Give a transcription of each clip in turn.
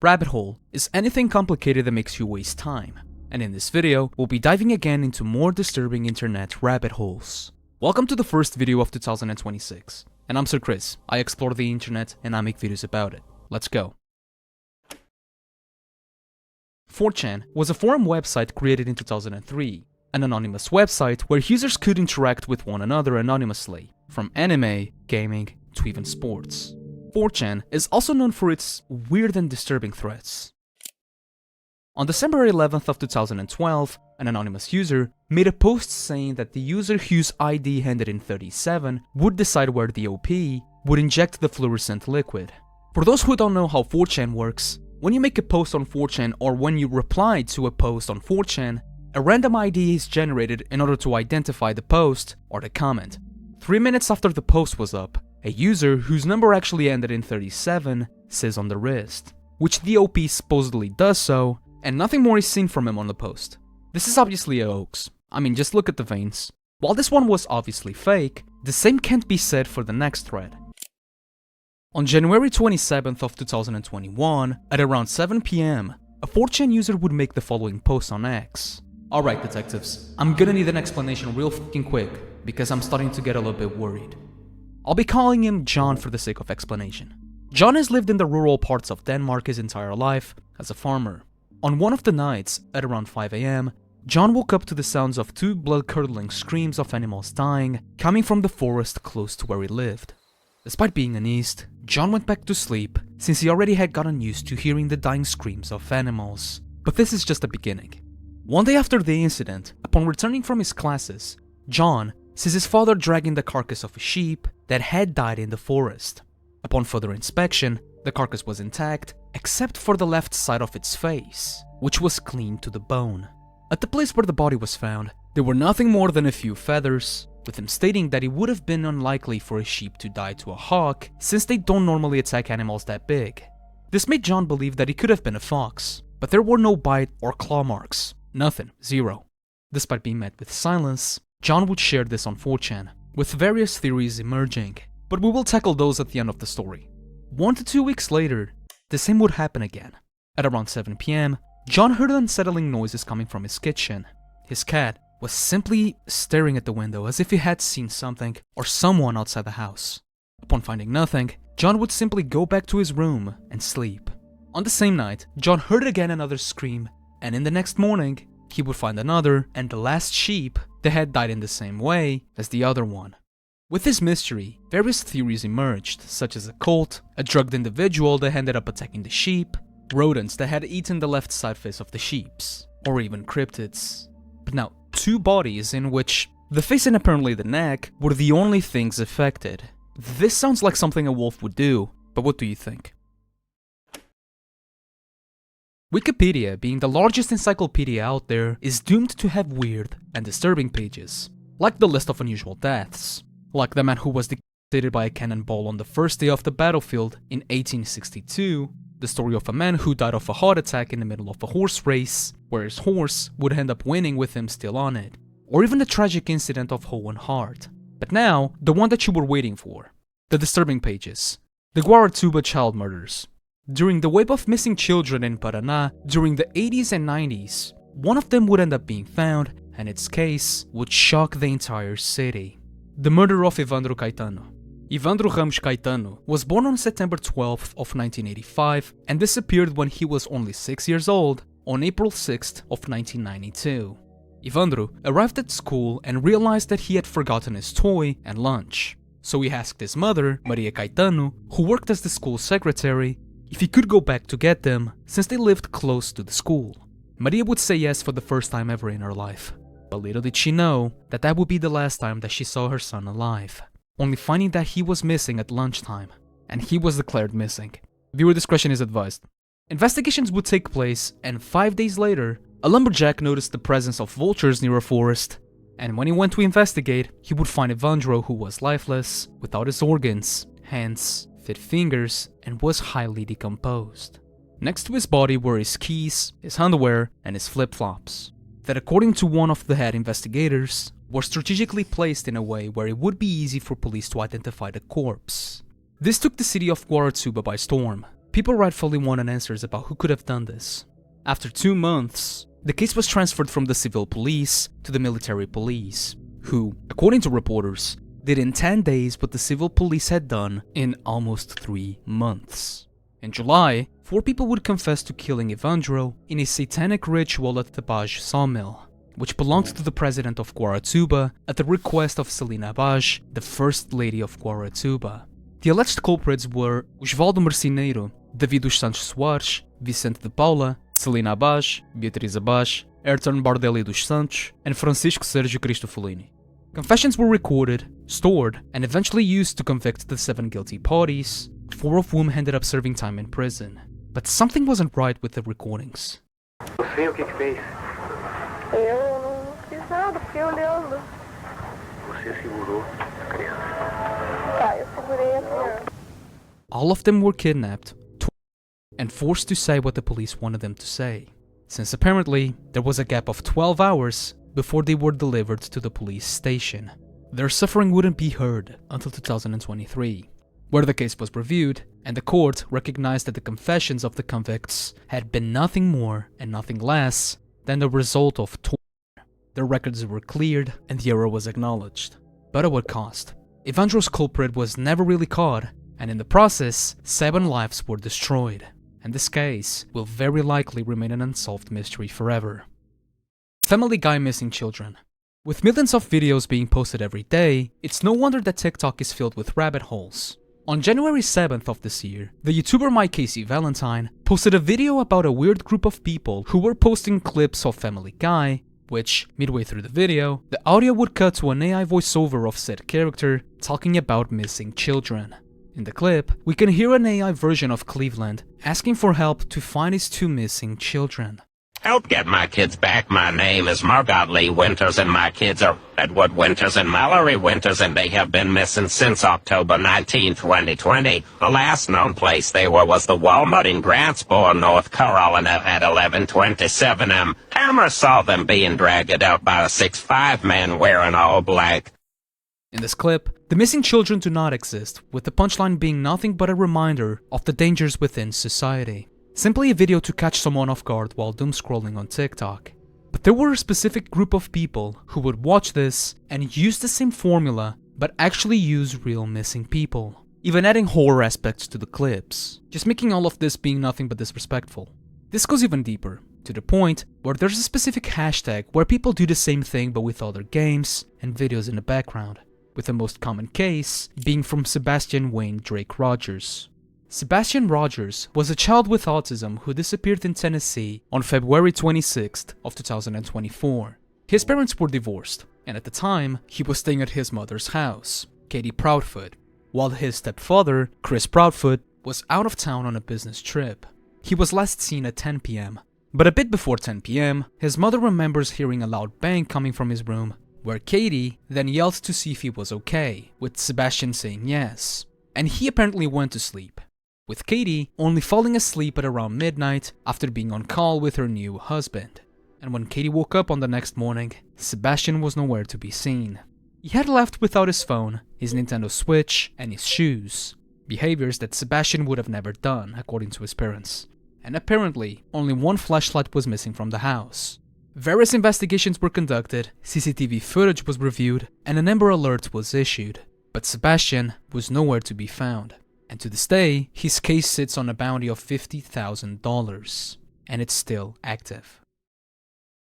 Rabbit hole is anything complicated that makes you waste time, and in this video, we'll be diving again into more disturbing internet rabbit holes. Welcome to the first video of 2026, and I'm Sir Chris. I explore the internet and I make videos about it. Let's go. 4chan was a forum website created in 2003, an anonymous website where users could interact with one another anonymously, from anime, gaming, to even sports. 4chan is also known for its weird and disturbing threats. On December 11th of 2012, an anonymous user made a post saying that the user whose ID ended in 37 would decide where the OP would inject the fluorescent liquid. For those who don't know how 4chan works, when you make a post on 4chan or when you reply to a post on 4chan, a random ID is generated in order to identify the post or the comment. 3 minutes after the post was up, a user whose number actually ended in 37 says on the wrist, which the OP supposedly does so, and nothing more is seen from him on the post. This is obviously a hoax. I mean, just look at the veins. While this one was obviously fake, the same can't be said for the next thread. On January 27th of 2021, at around 7 PM, a 4chan user would make the following post on X. Alright detectives, I'm gonna need an explanation real fucking quick, because I'm starting to get a little bit worried. I'll be calling him John for the sake of explanation. John has lived in the rural parts of Denmark his entire life as a farmer. On one of the nights, at around 5 AM, John woke up to the sounds of two blood-curdling screams of animals dying coming from the forest close to where he lived. Despite being uneased, John went back to sleep since he already had gotten used to hearing the dying screams of animals. But this is just the beginning. One day after the incident, upon returning from his classes, John sees his father dragging the carcass of a sheep that had died in the forest. Upon further inspection, the carcass was intact, except for the left side of its face, which was clean to the bone. At the place where the body was found, there were nothing more than a few feathers, with him stating that it would have been unlikely for a sheep to die to a hawk, since they don't normally attack animals that big. This made John believe that it could have been a fox, but there were no bite or claw marks. Nothing. Zero. Despite being met with silence, John would share this on 4chan, with various theories emerging, but we will tackle those at the end of the story. 1 to 2 weeks later, the same would happen again. At around 7 PM, John heard unsettling noises coming from his kitchen. His cat was simply staring at the window as if he had seen something or someone outside the house. Upon finding nothing, John would simply go back to his room and sleep. On the same night, John heard again another scream, and in the next morning, he would find another and the last sheep that had died in the same way as the other one. With this mystery, various theories emerged, such as a cult, a drugged individual that ended up attacking the sheep, rodents that had eaten the left side face of the sheeps, or even cryptids. But now, two bodies in which the face and apparently the neck were the only things affected. This sounds like something a wolf would do, but what do you think? Wikipedia, being the largest encyclopedia out there, is doomed to have weird and disturbing pages, like the list of unusual deaths, like the man who was decapitated by a cannonball on the first day of the battlefield in 1862, the story of a man who died of a heart attack in the middle of a horse race, where his horse would end up winning with him still on it, or even the tragic incident of Owen Hart. But now, the one that you were waiting for, the disturbing pages, the Guaratuba child murders. During the wave of missing children in Paraná during the 80s and 90s, one of them would end up being found, and its case would shock the entire city. The murder of Evandro Caetano. Evandro Ramos Caetano was born on September 12th of 1985 and disappeared when he was only 6 years old on April 6th of 1992. Evandro arrived at school and realized that he had forgotten his toy and lunch. So he asked his mother, Maria Caetano, who worked as the school secretary, if he could go back to get them, since they lived close to the school. Maria would say yes for the first time ever in her life, but little did she know that that would be the last time that she saw her son alive, only finding that he was missing at lunchtime, and he was declared missing. Viewer discretion is advised. Investigations would take place, and 5 days later, a lumberjack noticed the presence of vultures near a forest, and when he went to investigate, he would find Evandro, who was lifeless, without his organs, hands, fit fingers, and was highly decomposed. Next to his body were his keys, his underwear, and his flip-flops, that according to one of the head investigators, were strategically placed in a way where it would be easy for police to identify the corpse. This took the city of Guaratuba by storm. people rightfully wanted answers about who could have done this. After 2 months, the case was transferred from the civil police to the military police, who, according to reporters, did in 10 days what the civil police had done in almost 3 months. In July, 4 people would confess to killing Evandro in a satanic ritual at the Baj sawmill, which belonged to the president of Guaratuba at the request of Celina Baj, the first lady of Guaratuba. The alleged culprits were Osvaldo Marcineiro, David dos Santos Soares, Vicente de Paula, Celina Baj, Beatriz Baj, Ayrton Bardelli dos Santos, and Francisco Sergio Cristofolini. Confessions were recorded, stored, and eventually used to convict the 7 guilty parties, 4 of whom ended up serving time in prison. But something wasn't right with the recordings. Você o que fez? Eu não fiz nada, fiquei olhando. Você segurou a criança. Tá, eu segurei a criança. All of them were kidnapped, tortured, and forced to say what the police wanted them to say, since apparently there was a gap of 12 hours before they were delivered to the police station. Their suffering wouldn't be heard until 2023, where the case was reviewed, and the court recognized that the confessions of the convicts had been nothing more and nothing less than the result of torture. Their records were cleared, and the error was acknowledged. But at what cost? Evandro's culprit was never really caught, and in the process, 7 lives were destroyed, and this case will very likely remain an unsolved mystery forever. Family Guy missing children. With millions of videos being posted every day, it's no wonder that TikTok is filled with rabbit holes. On January 7th of this year, the YouTuber Mike Casey Valentine posted a video about a weird group of people who were posting clips of Family Guy, which, midway through the video, the audio would cut to an AI voiceover of said character talking about missing children. In the clip, we can hear an AI version of Cleveland asking for help to find his 2 missing children. Help get my kids back. My name is Margot Lee Winters, and my kids are Edward Winters and Mallory Winters, and they have been missing since October 19, 2020. The last known place they were was the Walmart in Grantsboro, North Carolina at 11:27 am. Cameras saw them being dragged out by a 6'5" man wearing all black. In this clip, the missing children do not exist, with the punchline being nothing but a reminder of the dangers within society. Simply a video to catch someone off guard while doom scrolling on TikTok. But there were a specific group of people who would watch this and use the same formula, but actually use real missing people, even adding horror aspects to the clips, just making all of this being nothing but disrespectful. This goes even deeper, to the point where there's a specific hashtag where people do the same thing but with other games and videos in the background, with the most common case being from Sebastian Wayne Drake Rogers. Sebastian Rogers was a child with autism who disappeared in Tennessee on February 26th of 2024. His parents were divorced, and at the time, he was staying at his mother's house, Katie Proudfoot, while his stepfather, Chris Proudfoot, was out of town on a business trip. He was last seen at 10 p.m., but a bit before 10 p.m., his mother remembers hearing a loud bang coming from his room, where Katie then yelled to see if he was okay, with Sebastian saying yes, and he apparently went to sleep, with Katie only falling asleep at around midnight after being on call with her new husband. And when Katie woke up on the next morning, Sebastian was nowhere to be seen. He had left without his phone, his Nintendo Switch, and his shoes, behaviors that Sebastian would have never done, according to his parents. And apparently, only one flashlight was missing from the house. Various investigations were conducted, CCTV footage was reviewed, and an Amber Alert was issued. But Sebastian was nowhere to be found. And to this day, his case sits on a bounty of $50,000, and it's still active.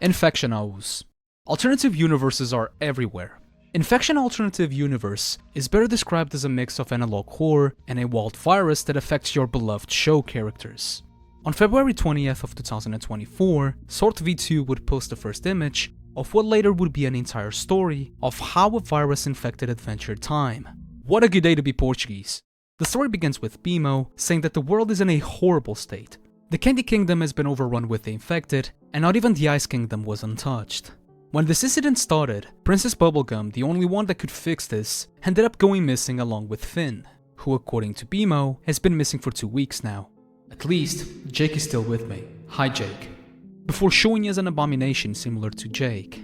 Infection Hours. Alternative universes are everywhere. Infection Alternative Universe is better described as a mix of analog horror and a wild virus that affects your beloved show characters. On February 20th of 2024, SortV2 would post the first image of what later would be an entire story of how a virus infected Adventure Time. What a good day to be Portuguese! The story begins with Bimo saying that the world is in a horrible state. The Candy Kingdom has been overrun with the infected, and not even the Ice Kingdom was untouched. When this incident started, Princess Bubblegum, the only one that could fix this, ended up going missing along with Finn, who according to Bimo, has been missing for 2 weeks now. At least, Jake is still with me. Hi Jake. Before showing us an abomination similar to Jake.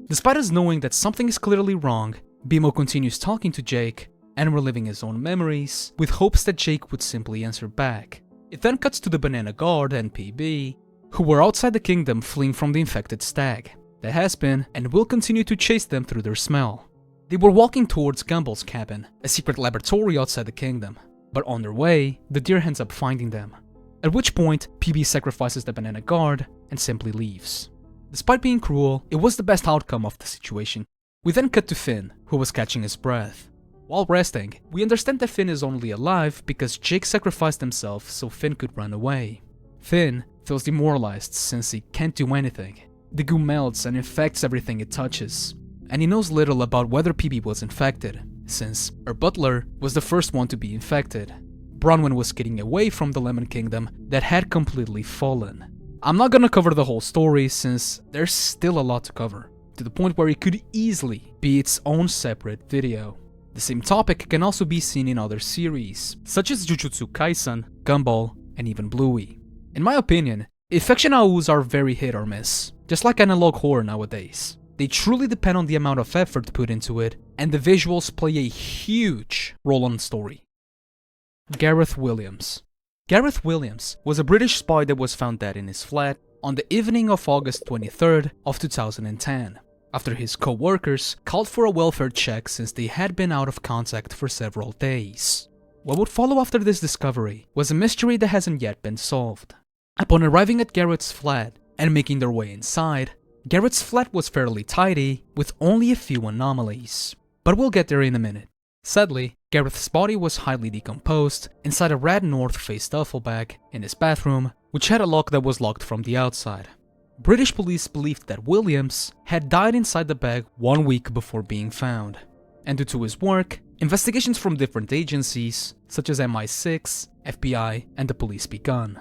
Despite us knowing that something is clearly wrong, Bimo continues talking to Jake and reliving his own memories, with hopes that Jake would simply answer back. It then cuts to the Banana Guard and PB, who were outside the kingdom fleeing from the infected stag that has been and will continue to chase them through their smell. They were walking towards Gumball's cabin, a secret laboratory outside the kingdom, but on their way, the deer ends up finding them. At which point, PB sacrifices the Banana Guard and simply leaves. Despite being cruel, it was the best outcome of the situation. We then cut to Finn, who was catching his breath. While resting, we understand that Finn is only alive because Jake sacrificed himself so Finn could run away. Finn feels demoralized since he can't do anything. The goo melts and infects everything it touches, and he knows little about whether PB was infected, since her butler was the first one to be infected. Bronwyn was getting away from the Lemon Kingdom that had completely fallen. I'm not gonna cover the whole story since there's still a lot to cover, to the point where it could easily be its own separate video. The same topic can also be seen in other series, such as Jujutsu Kaisen, Gumball, and even Bluey. In my opinion, infection AUs are very hit or miss, just like analog horror nowadays. They truly depend on the amount of effort put into it, and the visuals play a huge role on the story. Gareth Williams. Gareth Williams was a British spy that was found dead in his flat on the evening of August 23rd of 2010, after his co-workers called for a welfare check since they had been out of contact for several days. What would follow after this discovery was a mystery that hasn't yet been solved. Upon arriving at Gareth's flat and making their way inside, Gareth's flat was fairly tidy, with only a few anomalies. But we'll get there in a minute. Sadly, Gareth's body was highly decomposed inside a red North Face duffel bag in his bathroom, which had a lock that was locked from the outside. British police believed that Williams had died inside the bag 1 week before being found. And due to his work, investigations from different agencies, such as MI6, FBI, and the police begun.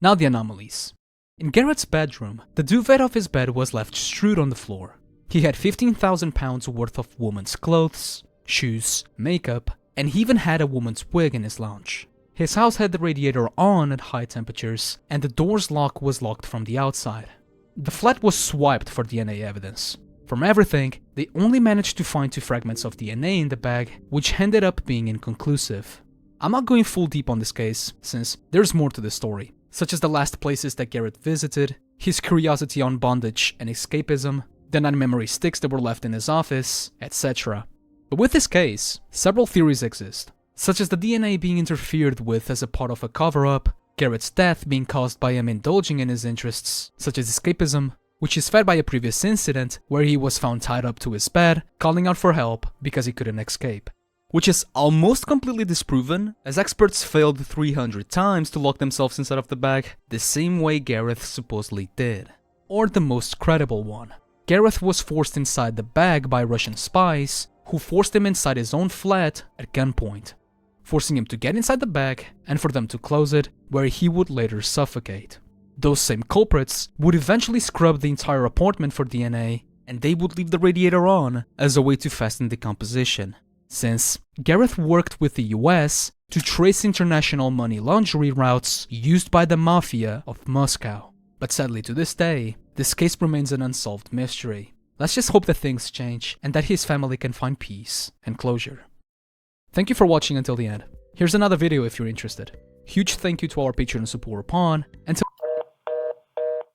Now the anomalies. In Gareth's bedroom, the duvet of his bed was left strewed on the floor. He had 15,000 pounds worth of woman's clothes, shoes, makeup, and he even had a woman's wig in his lounge. His house had the radiator on at high temperatures, and the door's lock was locked from the outside. The flat was swiped for DNA evidence. From everything, they only managed to find 2 fragments of DNA in the bag, which ended up being inconclusive. I'm not going full deep on this case, since there's more to the story, such as the last places that Gareth visited, his curiosity on bondage and escapism, the 9 memory sticks that were left in his office, etc. But with this case, several theories exist, such as the DNA being interfered with as a part of a cover-up, Gareth's death being caused by him indulging in his interests, such as escapism, which is fed by a previous incident where he was found tied up to his bed, calling out for help because he couldn't escape. Which is almost completely disproven, as experts failed 300 times to lock themselves inside of the bag, the same way Gareth supposedly did. Or the most credible one. Gareth was forced inside the bag by Russian spies, who forced him inside his own flat at gunpoint, forcing him to get inside the bag and for them to close it, where he would later suffocate. Those same culprits would eventually scrub the entire apartment for DNA, and they would leave the radiator on as a way to fasten decomposition, since Gareth worked with the US to trace international money laundering routes used by the Mafia of Moscow. But sadly to this day, this case remains an unsolved mystery. Let's just hope that things change and that his family can find peace and closure. Thank you for watching until the end. Here's another video if you're interested. Huge thank you to our Patreon support Pawn, and